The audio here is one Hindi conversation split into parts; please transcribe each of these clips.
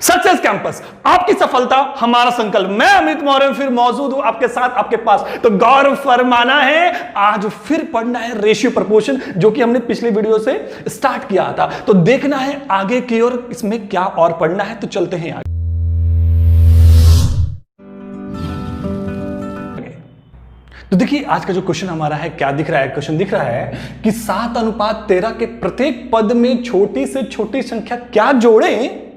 सक्सेस कैंपस, आपकी सफलता हमारा संकल्प। मैं अमित मौर्य फिर मौजूद हूं आपके साथ, आपके पास। तो गौर फरमाना है, आज फिर पढ़ना है रेशियो प्रपोर्शन, जो कि हमने पिछले वीडियो से स्टार्ट किया था। तो देखना है आगे की ओर इसमें क्या और पढ़ना है। तो चलते हैं आगे। तो देखिए आज का जो क्वेश्चन हमारा है, क्या दिख रहा है? क्वेश्चन दिख रहा है कि 7:13 के प्रत्येक पद में छोटी से छोटी संख्या क्या जोड़ें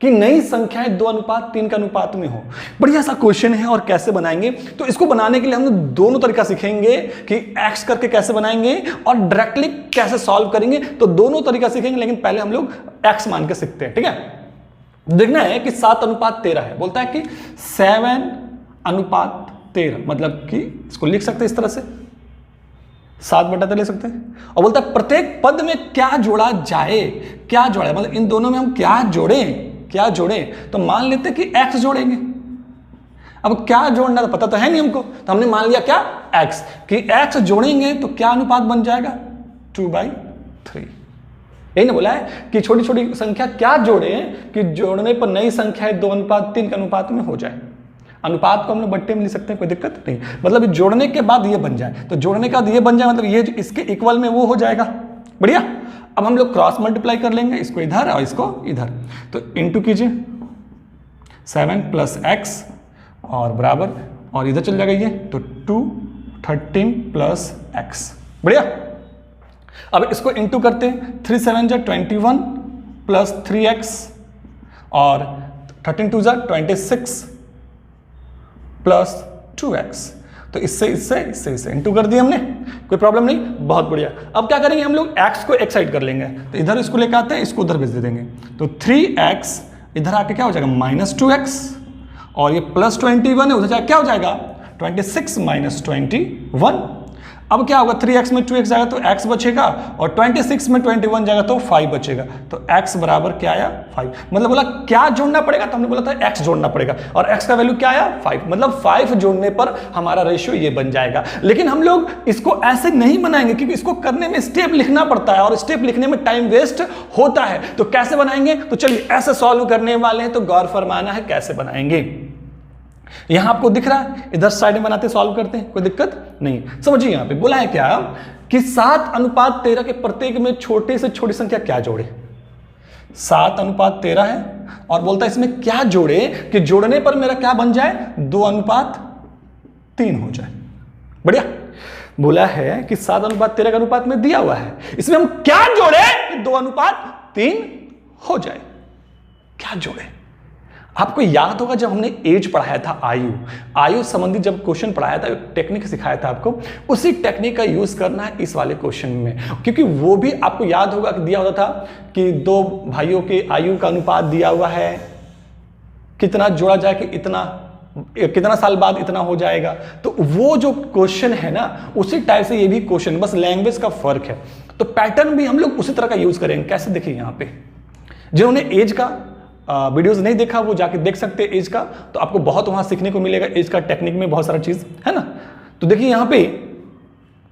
कि नई संख्याएं 2:3 के अनुपात में हो। बढ़िया सा क्वेश्चन है। और कैसे बनाएंगे? तो इसको बनाने के लिए हम दोनों तरीका सीखेंगे कि एक्स करके कैसे बनाएंगे और डायरेक्टली कैसे सॉल्व करेंगे। तो दोनों तरीका सीखेंगे, लेकिन पहले हम लोग एक्स मान के सीखते हैं। ठीक है, देखना है कि 7:13 है। बोलता है कि 7:13, मतलब कि इसको लिख सकते हैं इस तरह से, 7/13 ले सकते हैं। और बोलता है प्रत्येक पद में क्या जोड़ा जाए, क्या जोड़ा, मतलब इन दोनों में हम क्या जोड़ें, क्या जोड़ें। तो मान लेते हैं कि x जोड़ेंगे। अब क्या जोड़ना तो पता तो है नहीं हमको, तो हमने मान लिया क्या, x, कि x जोड़ेंगे तो क्या अनुपात बन जाएगा, 2/3। यही ना बोला है कि छोटी छोटी संख्या क्या जोड़ें कि जोड़ने पर नई संख्या 2:3 के अनुपात में हो जाए। अनुपात को हम लोग बट्टे में ले सकते हैं, कोई दिक्कत नहीं। मतलब जोड़ने के बाद ये बन जाए, तो जोड़ने के बाद ये बन जाए, मतलब ये इसके इक्वल में वो हो जाएगा। बढ़िया। अब हम लोग क्रॉस मल्टीप्लाई कर लेंगे, इसको इधर और इसको इधर। तो इंटू कीजिए 7 + x और बराबर, और इधर चल जाएगा ये, तो 13 + x। बढ़िया। अब इसको इंटू करते हैं, 3 × 7 = 21 + 3x और 13 × 2 = 26 + 2x। तो इससे इंटू कर दिया हमने, कोई प्रॉब्लम नहीं, बहुत बढ़िया। अब क्या करेंगे हम लोग, x को एक साइड कर लेंगे, तो इधर इसको लेकर आते हैं, इसको उधर भेज दे देंगे। तो 3x इधर आके क्या हो जाएगा, -2x, और ये +21 है, उधर जाके क्या हो जाएगा, 26 - 21। अब क्या होगा, 3x में 2x जाएगा तो x बचेगा, और 26 में 21 जाएगा तो 5 बचेगा। तो x बराबर क्या आया, 5। मतलब बोला क्या जोड़ना पड़ेगा, तो हमने बोला था x जोड़ना पड़ेगा, और x का वैल्यू क्या आया, 5। मतलब 5 जोड़ने पर हमारा रेशियो ये बन जाएगा। लेकिन हम लोग इसको ऐसे नहीं बनाएंगे, क्योंकि इसको करने में स्टेप लिखना पड़ता है, और स्टेप लिखने में टाइम वेस्ट होता है। तो कैसे बनाएंगे, तो चलिए ऐसे सॉल्व करने वाले हैं, तो गौर फरमाना है कैसे बनाएंगे। यहां आपको दिख रहा है, इधर साइड में बनाते सॉल्व करते हैं, कोई दिक्कत नहीं। समझिए यहां पे बोला है क्या कि 7:13 के प्रत्येक में छोटे से छोटी संख्या क्या जोड़े। 7:13 है और बोलता है इसमें क्या जोड़े कि जोड़ने पर मेरा क्या बन जाए, 2:3 हो जाए। बढ़िया। बोला है कि 7:13 का अनुपात में दिया हुआ है, इसमें हम क्या जोड़े कि 2:3 हो जाए। क्या जोड़े, आपको याद होगा जब हमने एज पढ़ाया था, आयु संबंधी जब क्वेश्चन पढ़ाया था, टेक्निक सिखाया था आपको, उसी टेक्निक का यूज करना है इस वाले क्वेश्चन में। क्योंकि वो भी आपको याद होगा कि दिया होता था कि 2 भाइयों के आयु का अनुपात दिया हुआ है, कितना जोड़ा जाए कि कितना साल बाद इतना हो जाएगा। तो वो जो क्वेश्चन है ना, उसी टाइप से ये भी क्वेश्चन, बस लैंग्वेज का फर्क है। तो पैटर्न भी हम लोग उसी तरह का यूज करेंगे। कैसे, देखिए यहां पे जिन्होंने एज का वीडियोस नहीं देखा वो जाके देख सकते हैं एज का, तो आपको बहुत वहां सीखने को मिलेगा एज का टेक्निक में, बहुत सारा चीज है ना। तो देखिए यहां पे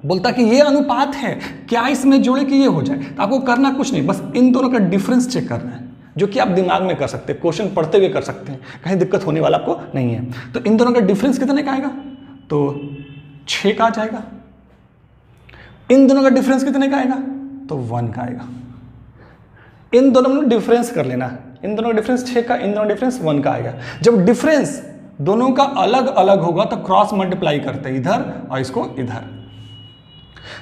बोलता कि ये अनुपात है, क्या इसमें जोड़े कि ये हो जाए। तो आपको करना कुछ नहीं, बस इन दोनों का डिफरेंस चेक करना है, जो कि आप दिमाग में कर सकते हैं, क्वेश्चन पढ़ते हुए कर सकते हैं, कहीं दिक्कत होने वाला आपको नहीं है। तो इन दोनों का डिफरेंस कितने का आएगा, तो 6 का आ जाएगा। इन दोनों का डिफरेंस कितने का आएगा, तो 1 का आएगा। इन दोनों में डिफरेंस कर लेना, इन दोनों का डिफरेंस 6 का, इन दोनों डिफरेंस 1 का आएगा। जब डिफरेंस दोनों का अलग अलग होगा तो क्रॉस मल्टीप्लाई करते हैं, इधर और इसको इधर।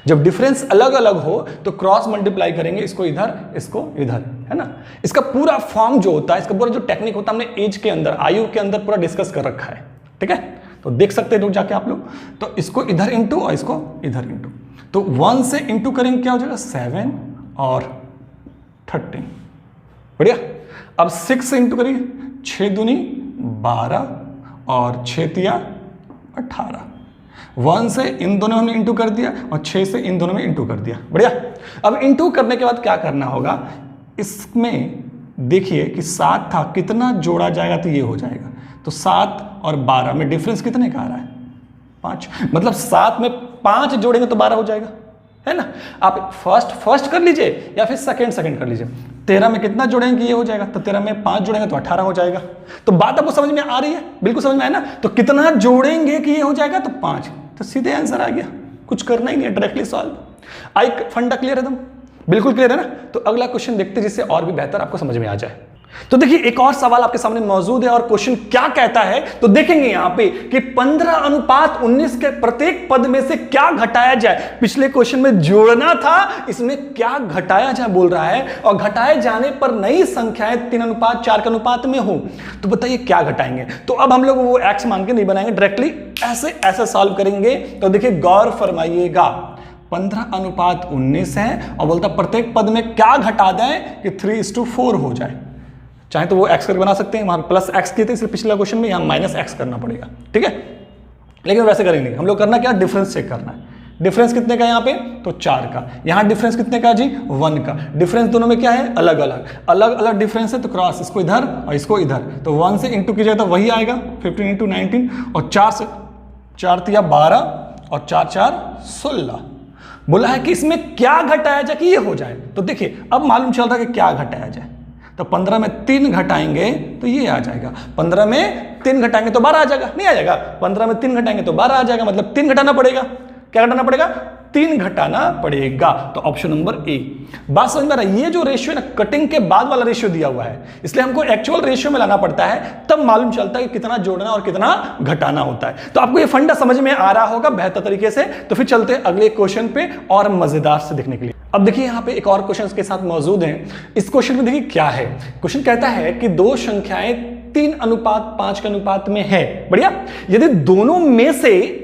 जब डिफरेंस अलग अलग हो तो क्रॉस मल्टीप्लाई करेंगे, इसको इधर, इसको इधर, है ना। इसका पूरा फॉर्म जो होता है, इसका पूरा जो टेक्निक होता है, हमने एज के अंदर, आयु के अंदर पूरा डिस्कस कर रखा है। ठीक है, तो देख सकते हैं लोग जाके आप लोग। तो इसको इधर इंटू और इसको इधर इंटू, तो 1 से इंटू करेंगे, क्या हो जाएगा, 7 और 13। बढ़िया। अब 6 से इंटू करिए, 6 दूनी 12 और 6 तिया 18। 1 से इन दोनों में इंटू कर दिया और 6 से इन दोनों में इंटू कर दिया। बढ़िया। अब इंटू करने के बाद क्या करना होगा, इसमें देखिए कि 7 था, कितना जोड़ा जाएगा तो ये हो जाएगा। तो 7 और 12 में डिफरेंस कितने का आ रहा है, 5। मतलब 7 में 5 जोड़ेंगे तो 12 हो जाएगा। है ना। आप फर्स्ट कर लीजिए या फिर सेकंड कर लीजिए। 13 में कितना जोड़ेंगे ये हो जाएगा, तो 13 में 5 जोड़ेंगे तो 18 हो जाएगा। तो बात आपको समझ में आ रही है, बिल्कुल समझ में आया ना। तो कितना जोड़ेंगे कि ये हो जाएगा, तो 5, तो सीधे आंसर आ गया, कुछ करना ही नहीं है, डायरेक्टली सॉल्व। आई फंडा क्लियर है, तुम बिल्कुल क्लियर है ना। तो अगला क्वेश्चन देखते जिससे और भी बेहतर आपको समझ में आ जाए। तो देखिए एक और सवाल आपके सामने मौजूद है और क्वेश्चन क्या कहता है, तो देखेंगे यहां पे कि 15:19 के प्रत्येक पद में से क्या घटाया जाए। पिछले क्वेश्चन में जोड़ना था, इसमें क्या घटाया जाए बोल रहा है, और घटाए जाने पर नई संख्याएं 3:4 के अनुपात में हो। तो बताइए क्या घटाएंगे। तो अब हम लोग वो एक्स मान के नहीं बनाएंगे, डायरेक्टली ऐसे सॉल्व करेंगे। तो देखिए गौर फरमाइएगा, 15:19 है और बोलता प्रत्येक पद में क्या घटा दें कि 3:4 हो जाए। चाहे तो वो एक्स करके बना सकते हैं, वहां प्लस एक्स किए थे, इसलिए पिछला क्वेश्चन में यहां माइनस एक्स करना पड़ेगा, ठीक है। लेकिन वैसे करेंगे, हम लोग करना क्या, डिफरेंस चेक करना है। डिफरेंस कितने का यहाँ पे, तो 4 का। यहां डिफरेंस कितने का जी, 1 का। डिफरेंस दोनों में क्या है, अलग अलग डिफरेंस है, तो क्रॉस, इसको इधर और इसको इधर, तो 1 से इंटू कीजिएगा तो वही आएगा 15 × 19, और 4 से 4 × 12 और 4 × 4 16। बोला है कि इसमें क्या घटाया जाए कि ये हो जाए। तो देखिए अब मालूम चल रहा है कि क्या घटाया जाए। तो 15 में 3 घटाएंगे तो ये आ जाएगा, 15 में 3 घटाएंगे तो 12 आ जाएगा, नहीं आ जाएगा। 15 में 3 घटाएंगे तो 12 आ जाएगा, मतलब 3 घटाना पड़ेगा। क्या घटाना पड़ेगा, 3 घटाना पड़ेगा। तो ऑप्शन नंबर ए। बात समझ में आ रहा है। ये जो रेशियो है ना, कटिंग के बाद वाला रेशियो दिया हुआ है, इसलिए हमको एक्चुअल रेशियो में लाना पड़ता है, तब मालूम चलता है कि कितना जोड़ना और कितना घटाना होता है। तो आपको ये फंडा समझ में आ रहा होगा बेहतर तरीके से। तो फिर चलते हैं अगले क्वेश्चन पे और मजेदार से देखने के लिए। अब देखिए यहाँ पे एक और क्वेश्चन के साथ मौजूद है। इस क्वेश्चन में देखिए क्या है। क्वेश्चन कहता है कि दो संख्याएं 3:5 के अनुपात में है। बढ़िया। यदि दोनों में से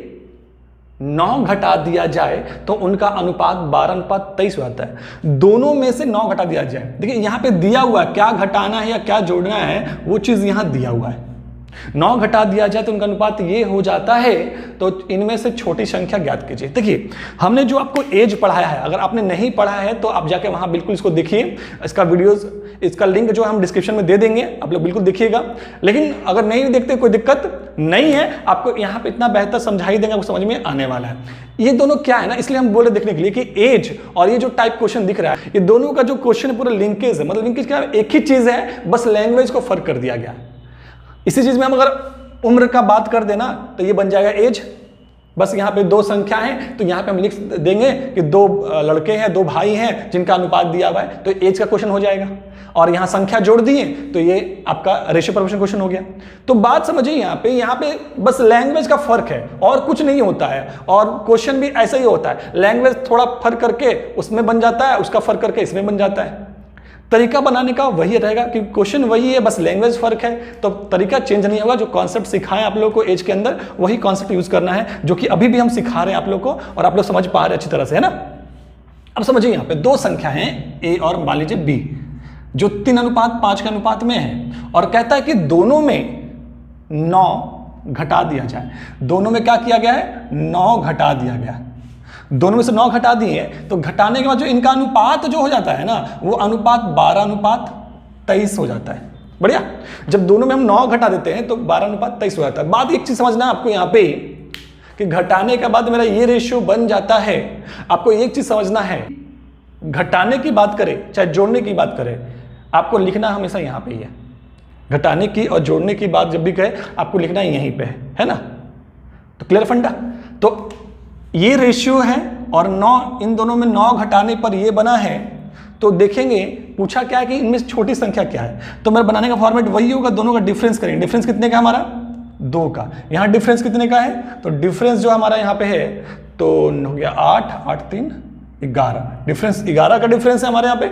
9 घटा दिया जाए तो उनका अनुपात 12:23 हो जाता है। दोनों में से 9 घटा दिया जाए। देखिए यहां पे दिया हुआ है, क्या घटाना है या क्या जोड़ना है वो चीज यहां दिया हुआ है। 9 घटा दिया जाए तो उनका अनुपात ये हो जाता है। तो इनमें से छोटी संख्या ज्ञात कीजिए। देखिए हमने जो आपको एज पढ़ाया है, अगर आपने नहीं पढ़ा है तो आप जाके वहां बिल्कुल इसको देखिए। इसका वीडियोस, इसका लिंक जो हम डिस्क्रिप्शन में दे देंगे, आप लोग बिल्कुल देखिएगा। लेकिन अगर नहीं देखते कोई दिक्कत नहीं है, आपको यहाँ पे इतना बेहतर समझा ही देंगे, आपको समझ में आने वाला है। ये दोनों क्या है ना, इसलिए हम बोले देखने के लिए कि एज और ये जो टाइप क्वेश्चन दिख रहा है, ये दोनों का जो क्वेश्चन है पूरा लिंकेज है। मतलब लिंकेज क्या है, एक ही चीज है, बस लैंग्वेज को फर्क कर दिया गया। इसी चीज में हम अगर उम्र का बात कर देना तो ये बन जाएगा एज। बस यहाँ पे 2 संख्या है तो यहाँ पे हम लिख देंगे कि 2 लड़के हैं, 2 भाई हैं जिनका अनुपात दिया हुआ है, तो एज का क्वेश्चन हो जाएगा। और यहाँ संख्या जोड़ दिए तो ये आपका रेशियो प्रोपोर्शन क्वेश्चन हो गया। तो बात समझिए यहाँ पे बस लैंग्वेज का फर्क है और कुछ नहीं होता है। और क्वेश्चन भी ऐसा ही होता है, लैंग्वेज थोड़ा फर्क करके उसमें बन जाता है, उसका फर्क करके इसमें बन जाता है। तरीका बनाने का वही रहेगा कि क्वेश्चन वही है, बस लैंग्वेज फर्क है, तो तरीका चेंज नहीं होगा। जो कॉन्सेप्ट सिखाएं आप लोगों को एज के अंदर, वही कॉन्सेप्ट यूज करना है, जो कि अभी भी हम सिखा रहे हैं आप लोग को, और आप लोग समझ पा रहे हैं अच्छी तरह से, है ना। अब समझिए यहाँ पे 2 संख्या हैं ए और मान लीजिए बी, जो 3:5 के अनुपात में है, और कहता है कि दोनों में 9 घटा दिया जाए। दोनों में क्या किया गया है, 9 घटा दिया गया। दोनों में से 9 घटा दिए तो घटाने के बाद जो इनका अनुपात जो हो जाता है ना, वो अनुपात 12:23 हो जाता है। बढ़िया। जब दोनों में हम 9 घटा देते हैं तो 12:23 हो जाता है। बात एक चीज समझना आपको यहाँ पे कि घटाने के बाद मेरा ये रेशियो बन जाता है। आपको एक चीज समझना है, घटाने की बात करें चाहे जोड़ने की बात करें, आपको लिखना हमेशा यहाँ पे ही है। घटाने की और जोड़ने की बात जब भी कहे आपको लिखना यहीं पे है ना। तो क्लियर फंडा। तो ये रेशियो है और 9, इन दोनों में 9 घटाने पर ये बना है। तो देखेंगे पूछा क्या है कि इनमें छोटी संख्या क्या है, तो मेरा बनाने का फॉर्मेट वही होगा, दोनों का डिफरेंस करेंगे। डिफरेंस कितने का हमारा, 2 का। यहाँ डिफरेंस कितने का है, तो डिफरेंस जो हमारा यहाँ पे है तो हो गया 8, 8 3 11। डिफरेंस 11 का डिफरेंस है हमारे यहाँ पे।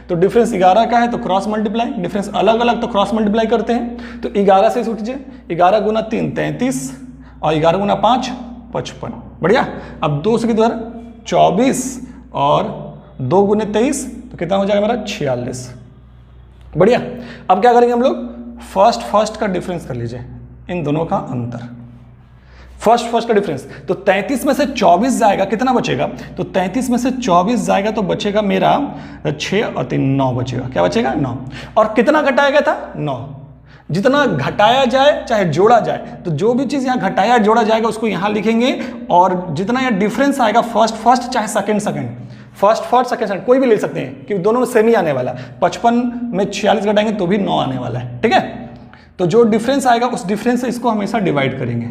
तो डिफरेंस 11 का है तो क्रॉस मल्टीप्लाई, डिफरेंस अलग अलग तो क्रॉस मल्टीप्लाई करते हैं। तो 11 से उठिए, 11 × 3 33 और 11 × 5 55। बढ़िया। अब 2 से किधर 24 और 2 × 23 तो कितना हो जाएगा मेरा 46। बढ़िया। अब क्या करेंगे हम लोग, फर्स्ट का डिफरेंस कर लीजिए, इन दोनों का अंतर। फर्स्ट का डिफरेंस, तो 33 में से 24 जाएगा, कितना बचेगा, तो 33 में से 24 जाएगा तो बचेगा मेरा 6 और 3 9 बचेगा। क्या बचेगा, 9। और कितना घटाया गया था, 9। जितना घटाया जाए चाहे जोड़ा जाए, तो जो भी चीज यहाँ घटाया जोड़ा जाएगा उसको यहाँ लिखेंगे, और जितना यहाँ डिफरेंस आएगा फर्स्ट चाहे सेकंड फर्स्ट सेकंड कोई भी ले सकते हैं, क्योंकि दोनों में सेम ही आने वाला है। 55 में 46 घटाएंगे तो भी 9 आने वाला है, ठीक है। तो जो डिफरेंस आएगा उस डिफरेंस से इसको हमेशा डिवाइड करेंगे।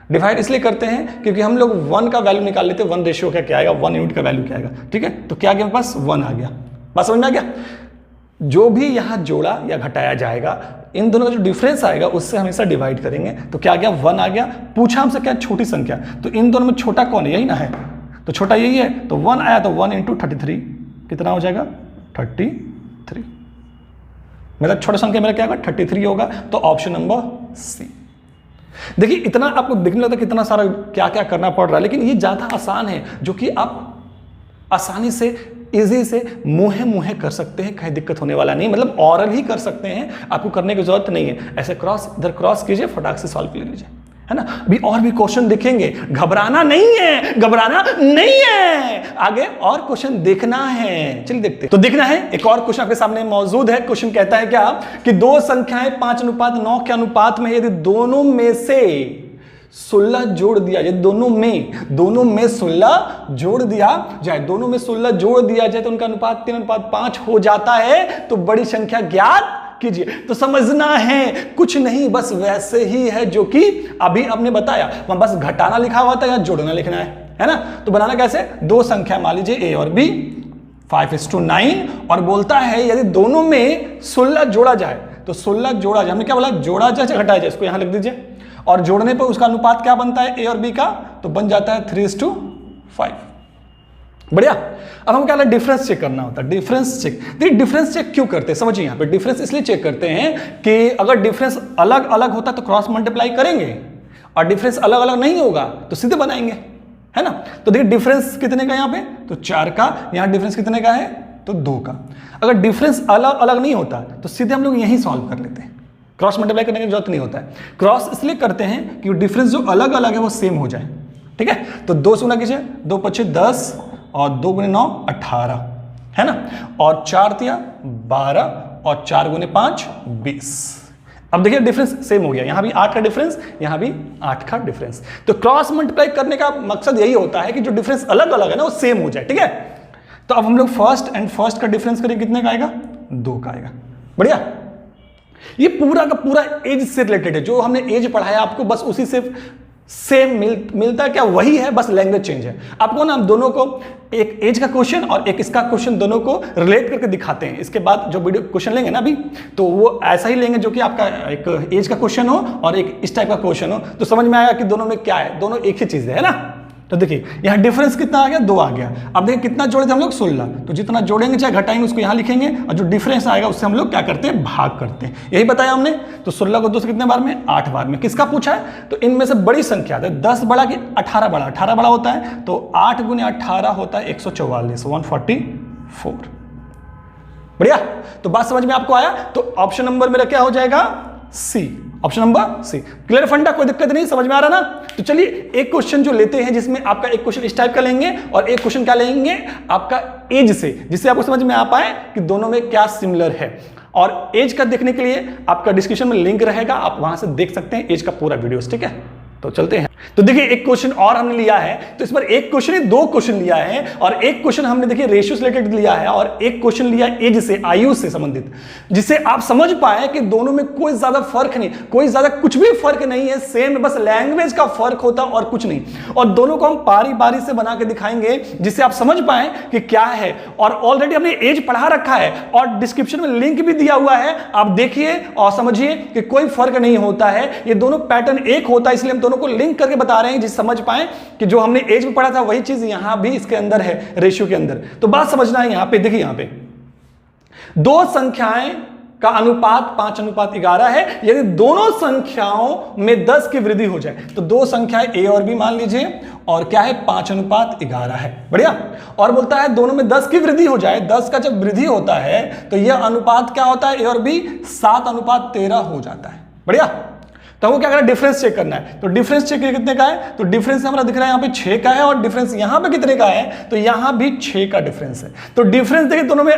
डिवाइड इसलिए करते हैं क्योंकि हम लोग 1 का वैल्यू निकाल लेते हैं, 1 रेशियो का क्या आएगा, 1 यूनिट का वैल्यू क्या आएगा, ठीक है। तो क्या आ गया पास 1 आ गया, बात समझ में आ गया। जो भी यहाँ जोड़ा या घटाया जाएगा, इन दोनों का जो डिफरेंस आएगा उससे हमेशा डिवाइड करेंगे। तो क्या आ गया 1 आ गया। पूछा हमसे क्या छोटी संख्या, तो इन दोनों में छोटा कौन है, यही ना है, तो छोटा यही है, तो 1 आया तो 1 × 33 कितना हो जाएगा 33। मेरा छोटा संख्या मेरा क्या होगा 33 होगा, तो ऑप्शन नंबर सी। देखिए इतना आपको दिखने लगता है कितना सारा क्या क्या करना पड़ रहा है, लेकिन ये ज़्यादा आसान है, जो कि आप आसानी से इजी से मुँहे कर सकते हैं, कहीं दिक्कत होने वाला नहीं, मतलब ऑरल ही कर सकते हैं, आपको करने की जरूरत नहीं है। ऐसे क्रॉस इधर क्रॉस कीजिए, फटाक से सॉल्व कर लीजिए, है ना। भी और भी क्वेश्चन दिखेंगे, घबराना नहीं है, आगे और क्वेश्चन देखना है। चलिए देखते हैं। तो देखना है, एक और क्वेश्चन आपके सामने मौजूद है। क्वेश्चन कहता है क्या कि दो संख्याएं 5:9 के अनुपात में यदि दोनों में से 16 जोड़ दिया जाए, दोनों में 16 जोड़ दिया जाए, दोनों में 16 जोड़ दिया जाए तो उनका अनुपात 3:5 हो जाता है, तो बड़ी संख्या ज्ञात कीजिए। तो समझना है कुछ नहीं, बस वैसे ही है जो कि अभी आपने बताया, वहां बस घटाना लिखा हुआ था या जोड़ना लिखना है ना। तो बनाना कैसे, दो संख्या मान लीजिए a और b 5:9, और बोलता है यदि दोनों में 16 जोड़ा जाए, तो 16 जोड़ा जाए, हमने क्या बोला, जोड़ा जाए या घटाया जाए, इसको यहां लिख दीजिए, और जोड़ने पर उसका अनुपात क्या बनता है a और b का, तो बन जाता है 3:5। बढ़िया। अब हम क्या डिफरेंस चेक करना होता है, डिफरेंस चेक। देखिए डिफरेंस चेक क्यों करते हैं, समझिए। यहाँ पे डिफरेंस इसलिए चेक करते हैं कि अगर डिफरेंस अलग अलग होता तो क्रॉस मल्टीप्लाई करेंगे, और डिफरेंस अलग अलग नहीं होगा तो सीधे बनाएंगे, है ना। तो देखिए डिफरेंस कितने का यहाँ पे, तो 4 का, यहाँ डिफरेंस कितने का है, तो 2 का। अगर डिफरेंस अलग अलग नहीं होता तो सीधे हम लोग यही सॉल्व कर लेते हैं, क्रॉस मल्टीप्लाई करने की जरूरत नहीं होता है। क्रॉस इसलिए करते हैं कि डिफरेंस जो अलग अलग है वो सेम हो जाए, ठीक है। तो 2 से गुना कीजिए, 2 × 5 = 10, और 2 × 9 = 18, है ना, और 4 × 3 = 12, और 4 × 5 = 20। अब देखिए डिफरेंस सेम हो गया, यहां भी 8 का डिफरेंस, यहां भी 8 का डिफरेंस। तो क्रॉस मल्टीप्लाई करने का मकसद यही होता है कि जो डिफरेंस अलग अलग है ना वो सेम हो जाए, ठीक है। तो अब हम लोग फर्स्ट का डिफरेंस करें, कितने का आएगा, 2 का आएगा। बढ़िया। ये पूरा का पूरा एज से रिलेटेड है, जो हमने एज पढ़ाया आपको बस उसी से सेम मिलता है, क्या वही है, बस लैंग्वेज चेंज है। आपको ना हम दोनों को एक एज का क्वेश्चन और एक इसका क्वेश्चन दोनों को रिलेट करके दिखाते हैं। इसके बाद जो वीडियो क्वेश्चन लेंगे ना अभी, तो वो ऐसा ही लेंगे जो कि आपका एक एज का क्वेश्चन हो और एक इस टाइप का क्वेश्चन हो, तो समझ में आएगा कि दोनों में क्या है, दोनों एक ही चीज है ना। तो देखिए यहाँ डिफरेंस कितना आ गया, 2 आ गया। अब देखिए कितना जोड़े थे हम लोग, 16, तो जितना जोड़ेंगे चाहे घटाएंगे उसको यहाँ लिखेंगे, और जो डिफरेंस आएगा उससे हम लोग क्या करते हैं, भाग करते हैं। यही बताया हमने। तो 16 को 2 से कितने बार में, 8 बार में। किसका पूछा है, तो इनमें से बड़ी संख्या है, 10 बड़ा कि 18 बड़ा, 18 बड़ा होता है, तो 8 × 18 होता है 144, 144। बढ़िया। तो बात समझ में आपको आया। तो ऑप्शन नंबर मेरा क्या हो जाएगा, सी, ऑप्शन नंबर सी। क्लियर फंडा, कोई दिक्कत नहीं, समझ में आ रहा ना। तो चलिए एक क्वेश्चन जो लेते हैं, जिसमें आपका एक क्वेश्चन इस टाइप का लेंगे और एक क्वेश्चन क्या लेंगे आपका एज से, जिससे आपको समझ में आ पाए कि दोनों में क्या सिमिलर है। और एज का देखने के लिए आपका डिस्क्रिप्शन में लिंक रहेगा, आप वहां से देख सकते हैं एज का पूरा वीडियो, ठीक है। तो चलते हैं। तो देखिए एक क्वेश्चन और हमने लिया है, तो इस पर एक क्वेश्चन ही 2 क्वेश्चन लिया है, और एक क्वेश्चन हमने देखिए रेशियो से रिलेटेड लिया है, और एक क्वेश्चन लिया एज से, आयु से संबंधित, जिससे आप समझ पाए कि दोनों में कोई ज्यादा फर्क नहीं, कोई ज्यादा कुछ भी फर्क नहीं है, सेम, बस लैंग्वेज का फर्क होता और कुछ नहीं। और दोनों को हम बारी बारी से बना के दिखाएंगे, जिससे आप समझ पाए कि क्या है। और ऑलरेडी हमने एज पढ़ा रखा है और डिस्क्रिप्शन में लिंक भी दिया हुआ है, आप देखिए और समझिए कि कोई फर्क नहीं होता है, ये दोनों पैटर्न एक होता है, इसलिए हम दोनों को लिंक करके बता रहे हैं, जिस समझ पाए कि जो हमने एज में पढ़ा था वही चीज यहां भी इसके अंदर है, रेशियो के अंदर। तो बात समझना है। यहां पे देखिए, यहां पे दो संख्याएं का अनुपात 5:11 है, यदि दोनों संख्याओं में 10 की वृद्धि हो जाए, तो दो संख्याएं a और b मान लीजिए, और क्या है 5:11 है। बढ़िया। और बोलता है दोनों में 10 की वृद्धि हो जाए, 10 का जब वृद्धि होता है तो यह अनुपात क्या होता है, a और b 7:13 हो जाता है। बढ़िया। तो हमको क्या करना है, डिफरेंस चेक करना है। तो डिफरेंस चेक कितने का है, तो डिफरेंस हमारा दिख रहा है यहाँ पे 6 का है, और डिफरेंस यहाँ पे कितने का है, तो यहाँ भी 6 का डिफरेंस है। तो डिफरेंस देखिए दोनों में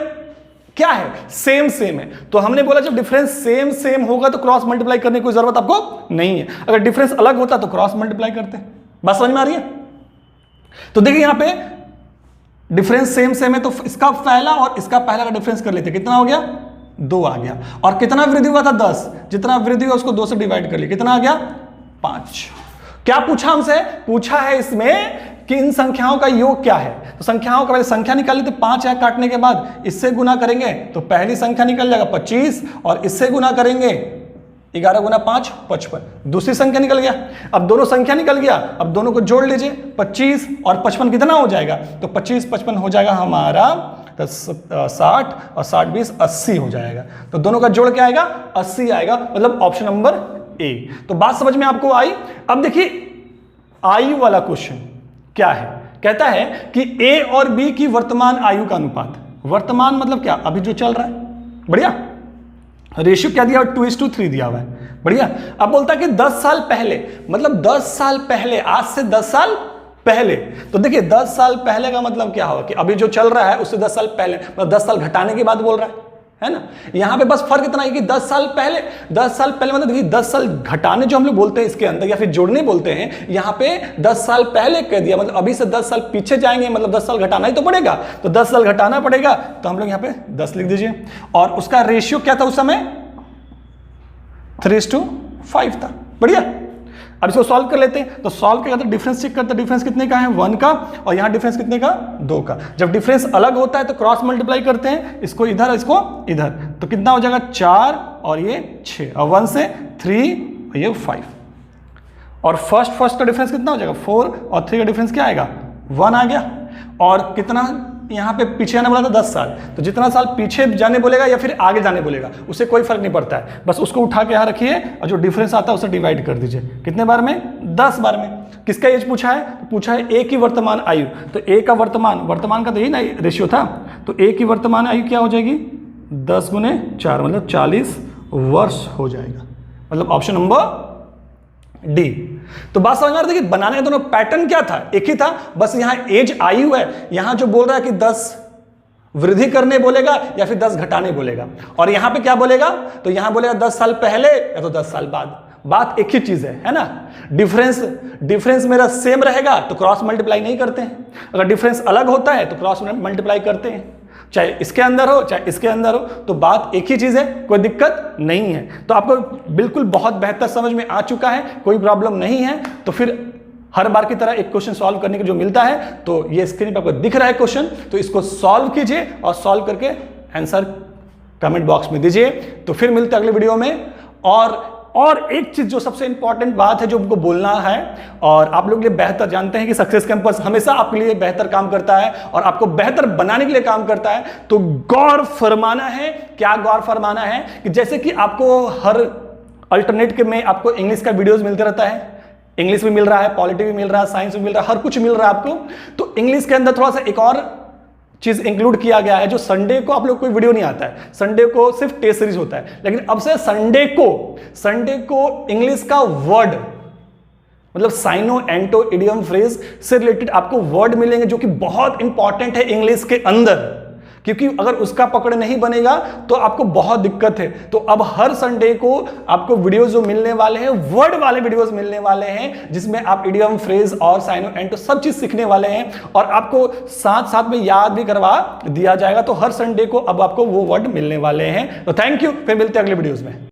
क्या है, सेम सेम है। तो हमने बोला जब डिफरेंस सेम सेम होगा तो क्रॉस मल्टीप्लाई करने की कोई जरूरत आपको नहीं है। अगर डिफरेंस अलग होता तो क्रॉस मल्टीप्लाई करते हैं। बात समझ में आ रही है? तो देखिए यहां पे डिफरेंस सेम सेम है तो इसका पहला और इसका पहला का डिफरेंस कर लेते, कितना हो गया, 2 आ गया। और कितना वृद्धि हुआ था, 10, जितना वृद्धि हुआ उसको 2 से डिवाइड कर लिया, कितना आ गया, 5। क्या पूछा हमसे, पूछा है इसमें कि इन संख्याओं का योग क्या है। तो संख्याओं का पहले संख्या निकाल लेते, 5 है काटने के बाद इससे गुना करेंगे तो पहली संख्या निकल जाएगा 25, और इससे गुना करेंगे 11 गुना 5 55, दूसरी संख्या निकल गया। अब दोनों संख्या निकल गया, अब दोनों को जोड़ लीजिए, 25 और 55 कितना हो जाएगा, तो 25 55 हो जाएगा हमारा 60, और 60 20 80 हो जाएगा। तो दोनों का जोड़ क्या आएगा, 80 आएगा, मतलब ऑप्शन नंबर ए। तो बात समझ में आपको आई। अब देखिए आयु वाला क्वेश्चन क्या है, कहता है कि ए और बी की वर्तमान आयु का अनुपात, वर्तमान मतलब क्या, अभी जो चल रहा है, बढ़िया, रेशियो क्या दिया, 2:3 दिया हुआ है, बढ़िया। अब बोलता है कि 10 साल पहले, मतलब 10 साल पहले, आज से 10 साल पहले। तो देखिए 10 साल पहले का मतलब क्या होगा कि अभी जो चल रहा है उससे 10 साल पहले, मतलब 10 साल घटाने की बात बोल रहा है ना। यहां पे बस फर्क इतना है कि 10 साल पहले, 10 साल पहले मतलब देखिए 10 साल घटाने जो हम लोग बोलते हैं इसके अंदर, या फिर जोड़ने बोलते हैं, यहां पे 10 साल पहले कह दिया, मतलब अभी से 10 साल पीछे जाएंगे, मतलब 10 साल घटाना ही तो पड़ेगा, तो 10 साल घटाना पड़ेगा, तो हम लोग यहां पे 10 लिख दीजिए। और उसका रेशियो क्या था उस समय, 3:5 था, बढ़िया। अब इसको सॉल्व कर लेते हैं। तो सॉल्व करते हैं, डिफरेंस चेक करते हैं, डिफरेंस कितने का है, 1 का, और यहां डिफरेंस कितने का, 2 का। जब डिफरेंस अलग होता है तो क्रॉस मल्टीप्लाई करते हैं, इसको इधर इसको इधर, तो कितना हो जाएगा, 4 और ये 6, और 1 से 3 और ये 5, और फर्स्ट का डिफरेंस कितना हो जाएगा, 4, और 3 का डिफरेंस क्या आएगा, 1 आ गया। और कितना यहाँ पे पीछे आने बोला था, 10 साल, तो जितना साल पीछे जाने बोलेगा या फिर आगे जाने बोलेगा उससे कोई फर्क नहीं पड़ता है, बस उसको उठा के यहाँ रखिए और जो डिफरेंस आता है उसे डिवाइड कर दीजिए। कितने बार में, 10 बार में। किसका एज पूछा है, पूछा है ए की वर्तमान आयु, तो ए का वर्तमान का तो यही ना रेशियो था, तो ए की वर्तमान आयु क्या हो जाएगी, 10 गुने 4, मतलब 40 वर्ष हो जाएगा, मतलब ऑप्शन नंबर डी। तो बात समझ में आ रही है, देखिए बनाने का दोनों पैटर्न क्या था, एक ही था, बस यहां एज आयु है, यहां जो बोल रहा है कि 10 वृद्धि करने बोलेगा या फिर 10 घटाने बोलेगा, और यहां पे क्या बोलेगा, तो यहां बोलेगा 10 साल पहले या तो 10 साल बाद, बात एक ही चीज है ना। डिफरेंस मेरा सेम रहेगा तो क्रॉस मल्टीप्लाई नहीं करते हैं, अगर डिफरेंस अलग होता है तो क्रॉस मल्टीप्लाई करते हैं, चाहे इसके अंदर हो चाहे इसके अंदर हो, तो बात एक ही चीज है, कोई दिक्कत नहीं है। तो आपको बिल्कुल बहुत बेहतर समझ में आ चुका है, कोई प्रॉब्लम नहीं है। तो फिर हर बार की तरह एक क्वेश्चन सॉल्व करने के जो मिलता है, तो ये स्क्रीन पर आपको दिख रहा है क्वेश्चन, तो इसको सॉल्व कीजिए और सॉल्व करके आंसर कमेंट बॉक्स में दीजिए। तो फिर मिलते हैं अगले वीडियो में। और एक चीज जो सबसे इंपॉर्टेंट बात है जो हमको बोलना है, और आप लोग ये बेहतर जानते हैं कि सक्सेस कैंपस हमेशा आपके लिए बेहतर काम करता है और आपको बेहतर बनाने के लिए काम करता है। तो गौर फरमाना है, क्या गौर फरमाना है कि जैसे कि आपको हर अल्टरनेट के में आपको इंग्लिश का वीडियोस मिलते रहता है, इंग्लिश भी मिल रहा है, पॉलिटी भी मिल रहा है, साइंस भी मिल रहा है, हर कुछ मिल रहा है आपको। तो इंग्लिश के अंदर थोड़ा सा एक और चीज इंक्लूड किया गया है, जो संडे को आप लोग कोई वीडियो नहीं आता है, संडे को सिर्फ टेस्ट सीरीज होता है, लेकिन अब से संडे को इंग्लिश का वर्ड, मतलब साइनो एंटो इडियम फ्रेज से रिलेटेड आपको वर्ड मिलेंगे जो कि बहुत इंपॉर्टेंट है इंग्लिश के अंदर, क्योंकि अगर उसका पकड़ नहीं बनेगा तो आपको बहुत दिक्कत है। तो अब हर संडे को आपको वीडियोस जो मिलने वाले हैं, वर्ड वाले वीडियोस मिलने वाले हैं, जिसमें आप इडियम फ्रेज और साइनो एंटो सब चीज सीखने वाले हैं, और आपको साथ साथ में याद भी करवा दिया जाएगा। तो हर संडे को अब आपको वो वर्ड मिलने वाले हैं। तो थैंक यू, फिर मिलते हैं अगले वीडियोस में।